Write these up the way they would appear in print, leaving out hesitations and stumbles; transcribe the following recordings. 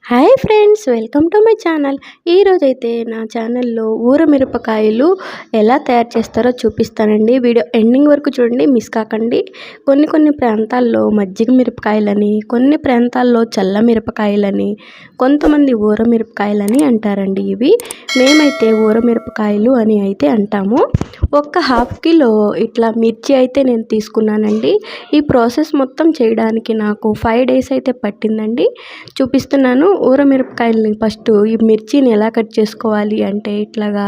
Hi friends, welcome to my channel. ఈరోజైతే నా ఛానల్లో ఊర మిరపకాయలు ఎలా తయారు చేస్తారో చూపిస్తానండి. వీడియో ఎండింగ్ వరకు చూడండి, మిస్ కాకండి. కొన్ని ప్రాంతాల్లో మజ్జిగ మిరపకాయలని, కొన్ని ప్రాంతాల్లో చల్ల మిరపకాయలని, కొంతమంది ఊర మిరపకాయలని అంటారండి. ఇవి మేమైతే ఊర మిరపకాయలు అని అయితే అంటాము. ఒక హాఫ్ కిలో ఇట్లా మిర్చి అయితే నేను తీసుకున్నానండి. ఈ ప్రాసెస్ మొత్తం చేయడానికి నాకు 5 డేస్ అయితే పట్టిందండి. చూపిస్తున్నాను. ఊర మిరపకాయలని ఫస్ట్ ఈ మిర్చిని ఎలా కట్ చేసుకోవాలి అంటే ఇట్లాగా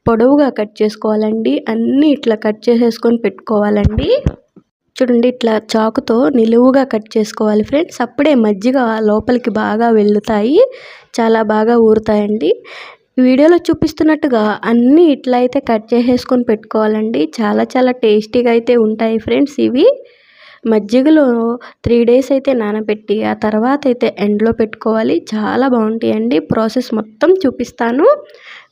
పొడవుగా కట్ చేసుకోవాలండి. అన్నీ ఇట్లా కట్ చేసేసుకొని పెట్టుకోవాలండి. చూడండి, ఇట్లా చాకుతో నిలువుగా కట్ చేసుకోవాలి ఫ్రెండ్స్. అప్పుడే మజ్జిగ లోపలికి బాగా వెళ్తాయి, చాలా బాగా ఊరుతాయండి. వీడియోలో చూపిస్తున్నట్టుగా అన్నీ ఇట్లా అయితే కట్ చేసేసుకొని పెట్టుకోవాలండి. చాలా టేస్టీగా అయితే ఉంటాయి ఫ్రెండ్స్. ఇవి మజ్జిగలో 3 డేస్ అయితే నానబెట్టి ఆ తర్వాత అయితే ఎండలో పెట్టుకోవాలి. చాలా బాగుంటాయండి. ప్రాసెస్ మొత్తం చూపిస్తాను,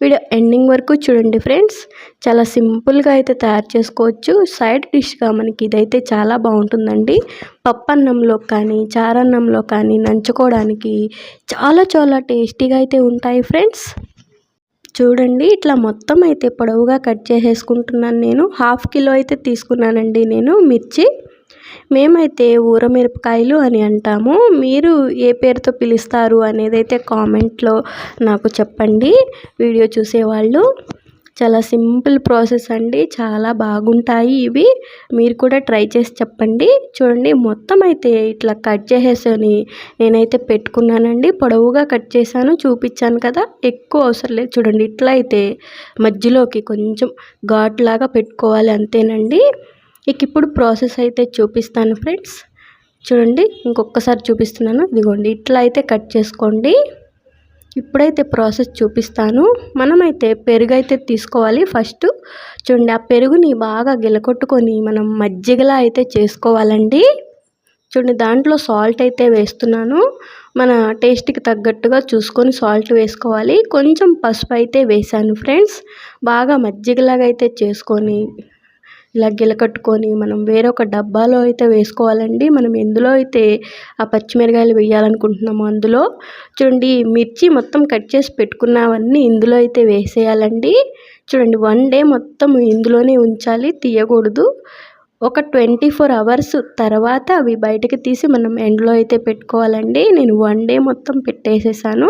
వీడియో ఎండింగ్ వరకు చూడండి ఫ్రెండ్స్. చాలా సింపుల్గా అయితే తయారు చేసుకోవచ్చు. సైడ్ డిష్గా మనకి ఇదైతే చాలా బాగుంటుందండి. పప్పన్నంలో కానీ చారన్నంలో కానీ నంచుకోవడానికి చాలా టేస్టీగా అయితే ఉంటాయి ఫ్రెండ్స్. చూడండి, ఇట్లా మొత్తం అయితే పొడవుగా కట్ చేసేసుకుంటున్నాను. నేను హాఫ్ కిలో అయితే తీసుకున్నానండి నేను మిర్చి. మేమైతే ఊర మిరపకాయలు అని అంటాము. మీరు ఏ పేరుతో పిలుస్తారు అనేది అయితే కామెంట్లో నాకు చెప్పండి, వీడియో చూసేవాళ్ళు. చాలా సింపుల్ ప్రాసెస్ అండి, చాలా బాగుంటాయి ఇవి. మీరు కూడా ట్రై చేసి చెప్పండి. చూడండి, మొత్తం అయితే ఇట్లా కట్ చేసేసని నేనైతే పెట్టుకున్నానండి. పొడవుగా కట్ చేశాను, చూపించాను కదా, ఎక్కువ అవసరం లేదు. చూడండి, ఇట్లా అయితే మధ్యలోకి కొంచెం ఘాట్లాగా పెట్టుకోవాలి, అంతేనండి. ఇప్పుడు ప్రాసెస్ అయితే చూపిస్తాను ఫ్రెండ్స్. చూడండి, ఇంకొకసారి చూపిస్తున్నాను. ఇదిగోండి, ఇట్లా అయితే కట్ చేసుకోండి. ఇప్పుడైతే ప్రాసెస్ చూపిస్తాను. మనమైతే పెరుగు అయితే తీసుకోవాలి ఫస్ట్. చూడండి, ఆ పెరుగుని బాగా గిలకొట్టుకొని మనం మజ్జిగలా అయితే చేసుకోవాలండి. చూడండి, దాంట్లో సాల్ట్ అయితే వేస్తున్నాను. మన టేస్ట్కి తగ్గట్టుగా చూసుకొని సాల్ట్ వేసుకోవాలి. కొంచెం పసుపు అయితే వేసాను ఫ్రెండ్స్. బాగా మజ్జిగలాగా అయితే చేసుకొని ఇలా గిలకట్టుకొని మనం వేరొక డబ్బాలో అయితే వేసుకోవాలండి. మనం ఎందులో అయితే ఆ పచ్చిమిరకాయలు వేయాలనుకుంటున్నామో అందులో. చూడండి, మిర్చి మొత్తం కట్ చేసి పెట్టుకున్నవన్నీ ఇందులో అయితే వేసేయాలండి. చూడండి, 1 డే మొత్తం ఇందులోనే ఉంచాలి, తీయకూడదు. ఒక 24 అవర్స్ తర్వాత అవి బయటకు తీసి మనం ఎండలో అయితే పెట్టుకోవాలండి. నేను 1 డే మొత్తం పెట్టేసేసాను.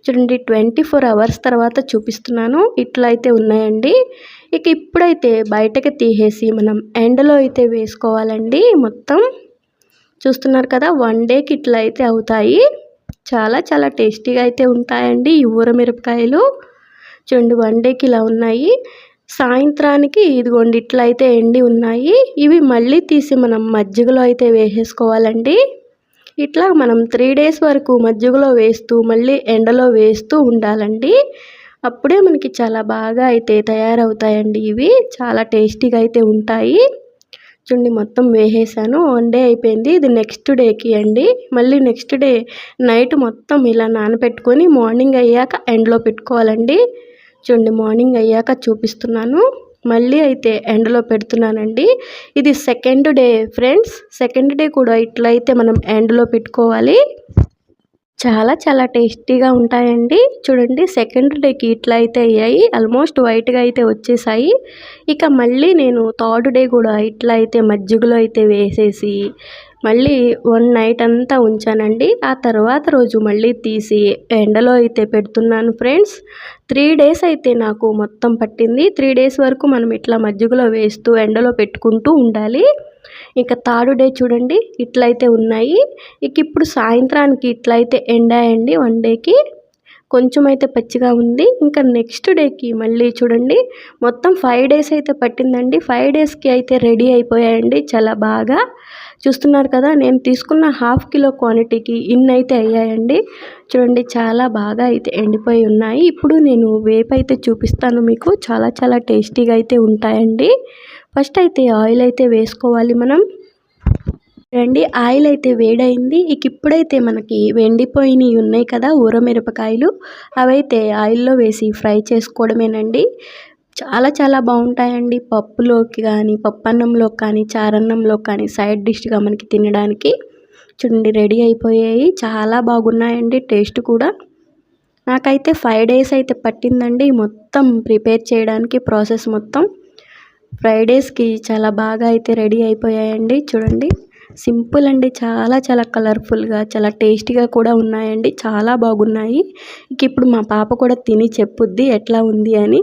చూడండి, 24 అవర్స్ తర్వాత చూపిస్తున్నాను. ఇట్లా అయితే ఉన్నాయండి. ఇప్పుడైతే బయటకు తీసేసి మనం ఎండలో అయితే వేసుకోవాలండి. మొత్తం చూస్తున్నారు కదా, 1 డేకి ఇట్లా అయితే అవుతాయి. చాలా టేస్టీగా అయితే ఉంటాయండి ఈ ఊర మిరపకాయలు. చూడండి, 1 డేకి ఇలా ఉన్నాయి. సాయంత్రానికి ఇదిగోండి ఇట్లా అయితే ఎండి ఉన్నాయి. ఇవి మళ్ళీ తీసి మనం మజ్జిగలో అయితే వేసేసుకోవాలండి. ఇట్లా మనం 3 డేస్ వరకు మజ్జిగలో వేస్తూ మళ్ళీ ఎండలో వేస్తూ ఉండాలండి. అప్పుడే మనకి చాలా బాగా అయితే తయారవుతాయండి. ఇవి చాలా టేస్టీగా అయితే ఉంటాయి. చూడండి, మొత్తం వేసేసాను. 1 డే అయిపోయింది. ఇది నెక్స్ట్ డేకి అండి. మళ్ళీ నెక్స్ట్ డే నైట్ మొత్తం ఇలా నానబెట్టుకొని మార్నింగ్ అయ్యాక ఎండలో పెట్టుకోవాలండి. చూడండి, మార్నింగ్ అయ్యాక చూపిస్తున్నాను. మళ్ళీ అయితే ఎండలో పెడుతున్నానండి. ఇది second day friends. Second day కూడా ఇట్లా అయితే మనం ఎండలో పెట్టుకోవాలి. చాలా టేస్టీగా ఉంటాయండి. చూడండి, సెకండ్ డేకి ఇట్లా అయితే అయ్యాయి. ఆల్మోస్ట్ వైట్గా అయితే వచ్చేసాయి. మళ్ళీ నేను థర్డ్ డే కూడా ఇట్లా అయితే మజ్జిగలో అయితే వేసేసి మళ్ళీ 1 నైట్ అంతా ఉంచానండి. ఆ తర్వాత రోజు మళ్ళీ తీసి ఎండలో అయితే పెడుతున్నాను ఫ్రెండ్స్. 3 డేస్ అయితే నాకు మొత్తం పట్టింది. 3 డేస్ వరకు మనం ఇట్లా మజ్జిగలో వేస్తూ ఎండలో పెట్టుకుంటూ ఉండాలి. థర్డ్ డే చూడండి, ఇట్లయితే ఉన్నాయి. ఇప్పుడు సాయంత్రానికి ఇట్లయితే ఎండాయండి. 1 డేకి కొంచెం అయితే పచ్చిగా ఉంది. నెక్స్ట్ డేకి మళ్ళీ చూడండి, మొత్తం 5 డేస్ అయితే పట్టిందండి. 5 డేస్కి అయితే రెడీ అయిపోయాయండి. చాలా బాగా చూస్తున్నారు కదా, నేను తీసుకున్న హాఫ్ కిలో క్వాంటిటీకి ఇన్నైతే అయ్యాయండి. చూడండి, చాలా బాగా అయితే ఎండిపోయి ఉన్నాయి. ఇప్పుడు నేను వేపు అయితే చూపిస్తాను మీకు. చాలా టేస్టీగా అయితే ఉంటాయండి. ఫస్ట్ అయితే ఆయిల్ అయితే వేసుకోవాలి మనం. రండి, ఆయిల్ అయితే వేడైంది. ఇప్పుడైతే మనకి ఎండిపోయినవి ఉన్నాయి కదా ఊర మిరపకాయలు, అవైతే ఆయిల్లో వేసి ఫ్రై చేసుకోవడమేనండి. చాలా బాగుంటాయండి. పప్పులోకి కానీ, పప్పన్నంలో కానీ, చారన్నంలో కానీ సైడ్ డిష్గా మనకి తినడానికి చూడండి రెడీ అయిపోయాయి. చాలా బాగున్నాయండి టేస్ట్ కూడా. నాకైతే 5 డేస్ అయితే పట్టిందండి మొత్తం ప్రిపేర్ చేయడానికి ప్రాసెస్ మొత్తం. 5 డేస్‌కి చాలా బాగా అయితే రెడీ అయిపోయాయండి. చూడండి సింపుల్ అండి. చాలా చాలా కలర్‌ఫుల్‌గా చాలా టేస్టీగా కూడా ఉన్నాయండి. చాలా బాగున్నాయి. ఇప్పుడు మా పాప కూడా తిని చెప్పుద్ది ఎట్లా ఉంది అని.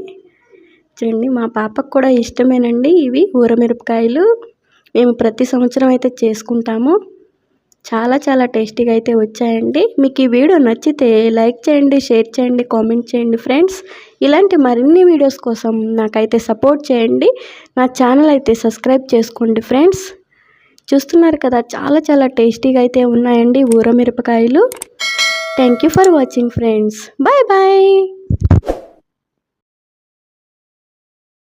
చూడండి మా పాపకు కూడా ఇష్టమేనండి ఇవి ఊరమిరపకాయలు. మేము ప్రతి సంవత్సరం అయితే చేసుకుంటాము. చాలా చాలా టేస్టీగా అయితే వచ్చాయండి. మీకు ఈ వీడియో నచ్చితే లైక్ చేయండి, షేర్ చేయండి, కామెంట్ చేయండి ఫ్రెండ్స్. ఇలాంటి మరిన్ని వీడియోస్ కోసం నాకైతే సపోర్ట్ చేయండి. నా ఛానల్ అయితే సబ్స్క్రైబ్ చేసుకోండి ఫ్రెండ్స్. చూస్తున్నారు కదా చాలా చాలా టేస్టీగా అయితే ఉన్నాయండి ఊరమిరపకాయలు. Thank you for watching friends. Bye bye.